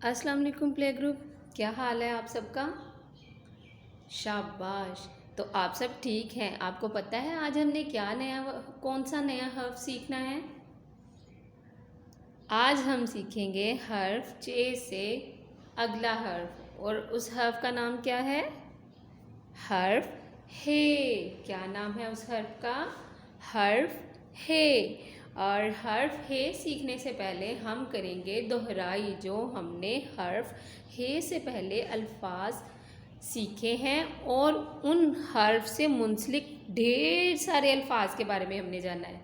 अस्सलाम वालेकुम play group. क्या हाल है आप सबका? शाबाश। तो आप सब ठीक हैं। आपको पता है आज हमने कौन सा नया हर्फ सीखना है? आज हम सीखेंगे हर्फ चे से अगला हर्फ, और उस हर्फ का नाम क्या है? हर्फ हे। क्या नाम है उस हर्फ का? हर्फ हे। और हर्फ हे सीखने से पहले हम करेंगे दोहराई, जो हमने हर्फ हे से पहले अल्फाज सीखे हैं और उन हर्फ से मुंसलिक ढेर सारे अल्फाज के बारे में हमने जाना है।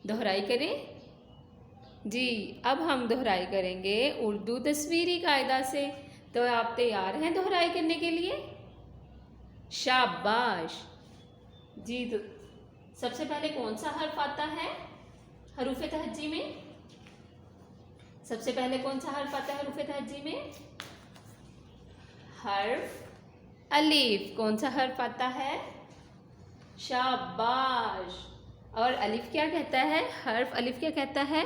दोहराई करें जी। अब हम दोहराई करेंगे उर्दू तस्वीरी कायदा से। तो आप तैयार हैं दोहराई करने के लिए? शाबाश जी। तो सबसे पहले कौन सा हर्फ आता है हरूफ तहज्जी में? सबसे पहले कौन सा हर्फ आता है हरूफ तहज्जी में? हर्फ अलिफ। कौन सा हर्फ आता है? शाबाश। और अलिफ क्या कहता है? हर्फ अलिफ क्या कहता है?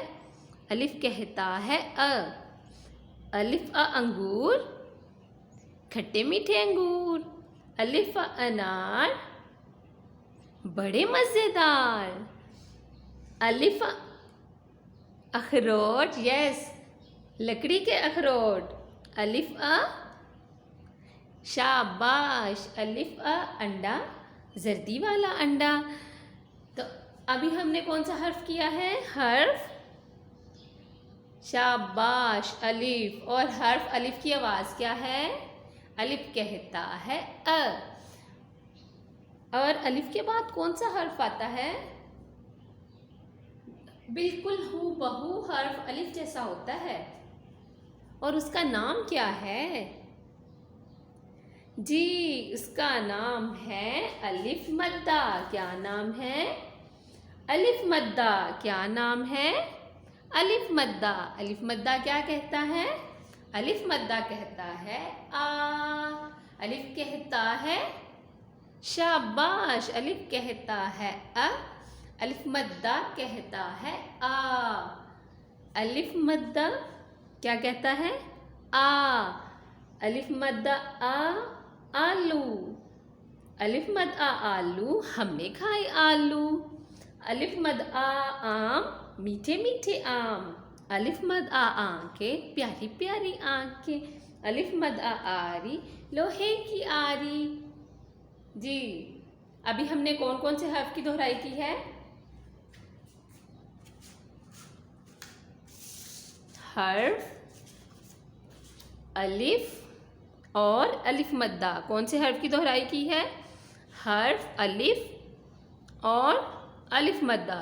अलिफ कहता है अ। अलिफ अ अंगूर, खट्टे मीठे अंगूर। अलिफ अ अनार, बड़े मज़ेदार। अलिफ अ अखरोट, यस, लकड़ी के अखरोट। अलिफ अ शाबाश। अलिफ अ अंडा, जर्दी वाला अंडा। तो अभी हमने कौन सा हर्फ किया है? हर्फ शाबाश अलिफ। और हर्फ अलिफ की आवाज़ क्या है? अलिफ कहता है अ। और अलिफ के बाद कौन सा हर्फ आता है? बिल्कुल हू बहू हर्फ अलिफ जैसा होता है, और उसका नाम क्या है? जी, उसका नाम है अलिफ मद्दा। क्या नाम है? अलिफ मद्दा। क्या नाम है? अलिफ मद्दा। अलिफ मद्दा क्या कहता है? अलिफ मद्दा कहता है आ। अलिफ कहता है शाबाश। अलिफ कहता है अ। अलिफ मद्दा कहता है आ। अलिफ मद्दा क्या कहता है? आ। अलिफ मद्दा आ, आलू। अलिफ मद आ आलू, हमने खाए आलू। अलिफ मद आ आम, मीठे मीठे आम। अलिफ मद आ आंखें, प्यारी प्यारी आंखें। अलिफ मद आ आरी, लोहे की आरी। जी, अभी हमने कौन कौन से हर्फ की दोहराई की है? हर्फ अलिफ और अलिफ मद्दा। कौन से हर्फ की दोहराई की है? हर्फ अलिफ और अलिफ मद्दा।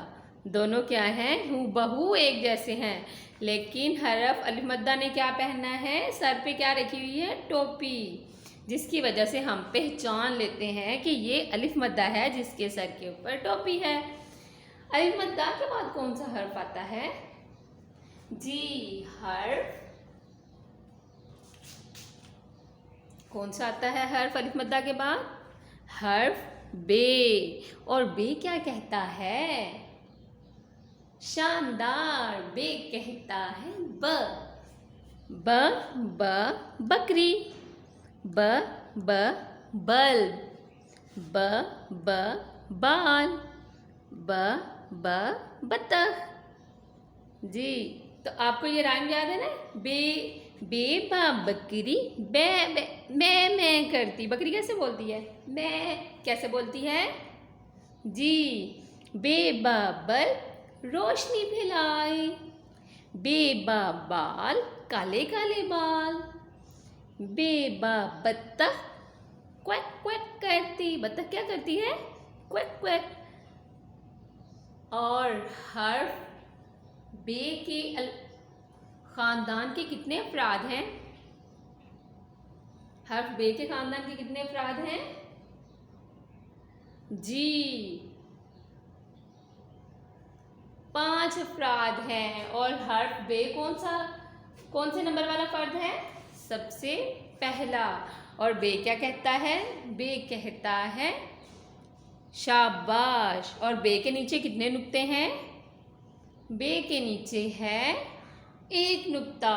दोनों क्या हैं? हूबहू एक जैसे हैं, लेकिन हर्फ अलिफ मद्दा ने क्या पहनना है? सर पे क्या रखी हुई है? टोपी, जिसकी वजह से हम पहचान लेते हैं कि ये अलिफ मद्दा है जिसके सर के ऊपर टोपी है। अलिफ मद्दा के बाद कौन सा हर्फ आता है? जी, हर्फ कौन सा आता है हर्फ अलिफ मद्दा के बाद? हर्फ बे। और बे क्या कहता है? शानदार। बे कहता है ब। ब ब बकरी। ब ब बल्ब। ब ब बाल। ब ब बतख। जी, तो आपको ये राइम याद है ना? बे बे बा बकरी बै बै मैं करती। बकरी कैसे बोलती है? मैं कैसे बोलती है? जी, बे बा बल्ब रोशनी फैलाए। बे बा बाल, काले काले बाल। बे बा बत्तख क्वैक क्वैक करती। बत्तख क्या करती है? Quack quack. और हर्फ बे के खानदान के कितने अफराद हैं? हर्फ बे के खानदान के कितने अफराद हैं? जी, 5 अफराद हैं। और हर्फ बे कौन से नंबर वाला फर्द है? सबसे पहला। और बे क्या कहता है? बे कहता है शाबाश। और बे के नीचे कितने नुक्ते हैं? बे के नीचे है एक नुक्ता।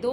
2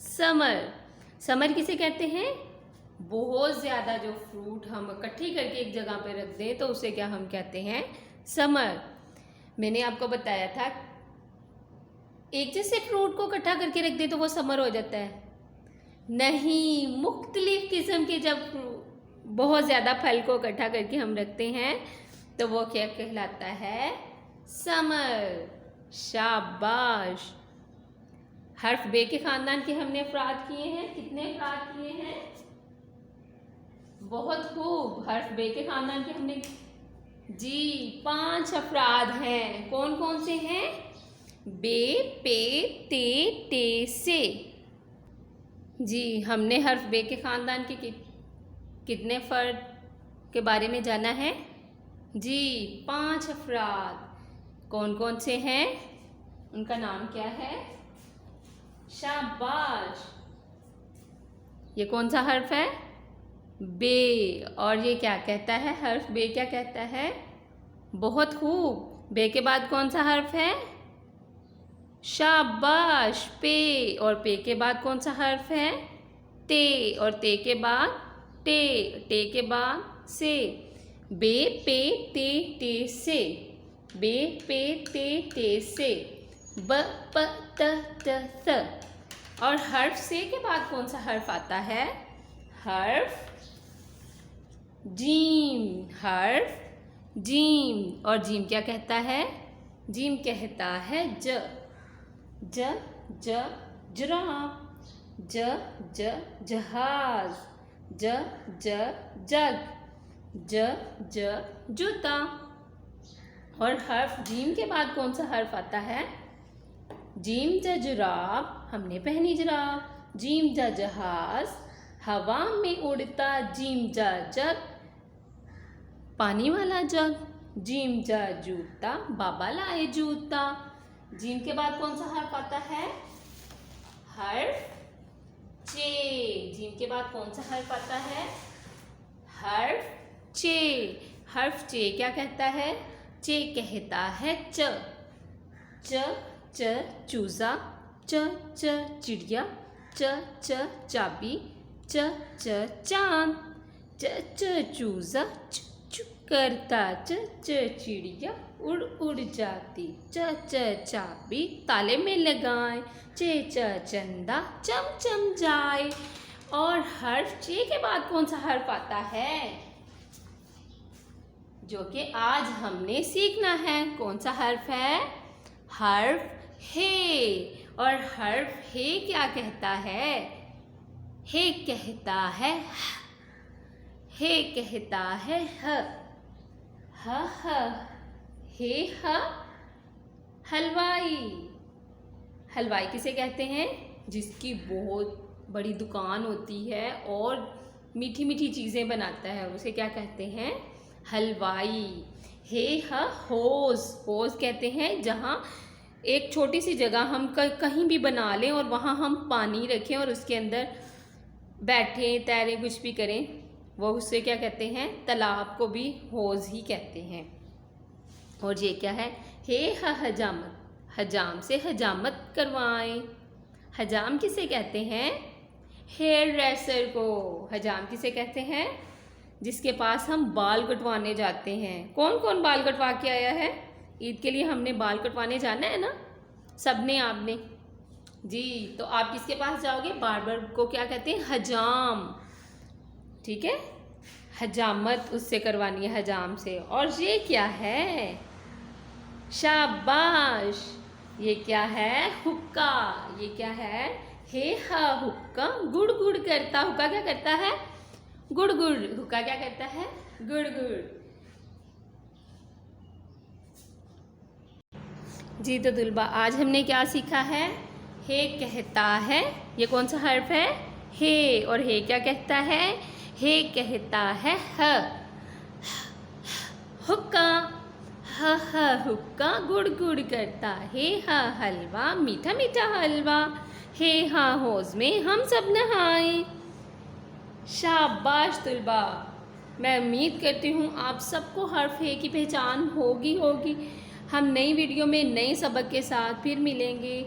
समर। समर किसे कहते हैं? बहुत ज़्यादा जो फ्रूट हम इकट्ठी करके एक जगह पे रख दें तो उसे क्या हम कहते हैं? समर। मैंने आपको बताया था एक जैसे फ्रूट को इकट्ठा करके रख दे तो वो समर हो जाता है? नहीं, मुख्तलिफ किस्म के जब बहुत ज़्यादा फल को इकट्ठा करके हम रखते हैं तो वो क्या कहलाता है? समर। शाबाश। हर्फ बे के ख़ानदान के हमने अफराद किए हैं। कितने अफराद किए हैं? बहुत खूब। हर्फ बे के ख़ानदान के हमने जी 5 अफराद हैं। कौन कौन से हैं? बे, पे, ते, टे, से। जी हमने हर्फ बे के ख़ानदान के कितने फ़र्द के बारे में जाना है? जी 5 अफराद। कौन कौन से हैं? उनका नाम क्या है? शाबाश। ये कौन सा हर्फ है? बे। और ये क्या कहता है? हर्फ बे क्या कहता है? बहुत खूब। बे के बाद कौन सा हर्फ है? शाबाश, पे। और पे के बाद कौन सा हर्फ है? ते। और ते के बाद टे। टे के बाद से। बे, पे, ते, टे, से। बे, पे, ते, टे, से। ब, प, त, थ। और हर्फ से के बाद कौन सा हर्फ आता है? हर्फ जीम। हर्फ जीम। और जीम क्या कहता है? जीम कहता है ज। जिराफ। जहाज। जग। जूता। और हर्फ जीम के बाद कौन सा हर्फ आता है? जीम जुराब, हमने पहनी जुराब। जीम जहाज, हवा में उड़ता। जीम जग, पानी वाला जग। जीम जूता, बाबा लाए जूता। जीम के बाद कौन सा हर्फ आता है? हर्फ चे। जीम के बाद कौन सा हर्फ आता है? हर्फ चे। हर्फ चे क्या कहता है? चे कहता है च चूजा। चिड़िया। चाबी। चांद। चूजा चुप करता। चिड़िया उड़ जाती। चाबी ताले में लगाए। चंदा चम जाए। और हर्फ चे के बाद कौन सा हर्फ आता है जो कि आज हमने सीखना है? कौन सा हर्फ है? हर्फ हे। और हर्फ हे क्या कहता है? हे कहता है हे कहता है हे हलवाई। हलवाई किसे कहते हैं? जिसकी बहुत बड़ी दुकान होती है और मीठी मीठी चीज़ें बनाता है, उसे क्या कहते हैं? हलवाई। हे होज़ कहते हैं जहाँ एक छोटी सी जगह हम कहीं भी बना लें और वहाँ हम पानी रखें और उसके अंदर बैठें, तैरें, कुछ भी करें, वो उससे क्या कहते हैं? तालाब को भी हौज़ ही कहते हैं। और ये क्या है? हे हजामत, हजाम से हजामत करवाएं। हजाम किसे कहते हैं? हेयर ड्रेसर को। हजाम किसे कहते हैं? जिसके पास हम बाल कटवाने जाते हैं। कौन कौन बाल कटवा के आया है? ईद के लिए हमने बाल कटवाने जाना है ना, सबने, आपने जी। तो आप किसके पास जाओगे? बार्बर को क्या कहते हैं? हजाम। ठीक है, हजामत उससे करवानी है, हजाम से। और ये क्या है? शाबाश। ये क्या है? हुक्का। ये क्या है? हे हुक्का गुड़ गुड़ करता। हुक्का क्या करता है? गुड़ गुड़। हुक्का क्या करता है? गुड़ गुड़। जी तो दुलबा, आज हमने क्या सीखा है? हे कहता है। ये कौन सा हर्फ है? हे। और हे क्या कहता है? हे कहता है हुक्का। हुक्का गुड़ गुड़ करता। हे हलवा मीठा मीठा हलवा। हे हौज़ में हम सब नहाए। शाबाश तुलबा, मैं उम्मीद करती हूँ आप सबको हर्फ हे की पहचान होगी। हम नई वीडियो में नए सबक के साथ फिर मिलेंगे,